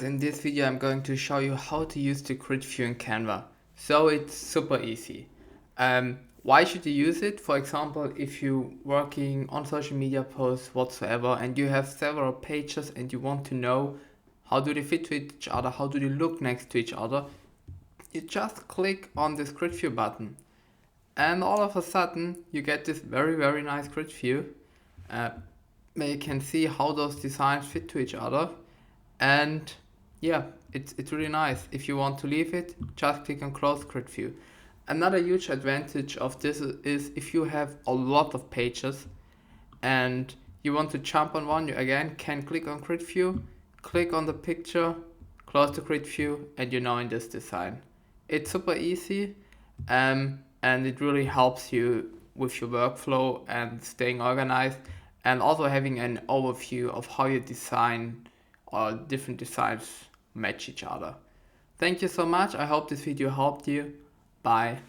In this video I'm going to show you how to use the grid view in Canva. So it's super easy. Why should you use it? For example, if you're working on social media posts whatsoever and you have several pages and you want to know how do they fit to each other, how do they look next to each other, you just click on this grid view button and all of a sudden you get this very nice grid view where you can see how those designs fit to each other. And yeah, it's really nice. If you want to leave it, just click on close grid view. Another huge advantage of this is if you have a lot of pages and you want to jump on one, you again can click on grid view, click on the picture, close the grid view, and you're now in this design. It's super easy, and it really helps you with your workflow and staying organized, and also having an overview of how your design or different designs match each other. Thank you so much. I hope this video helped you. Bye.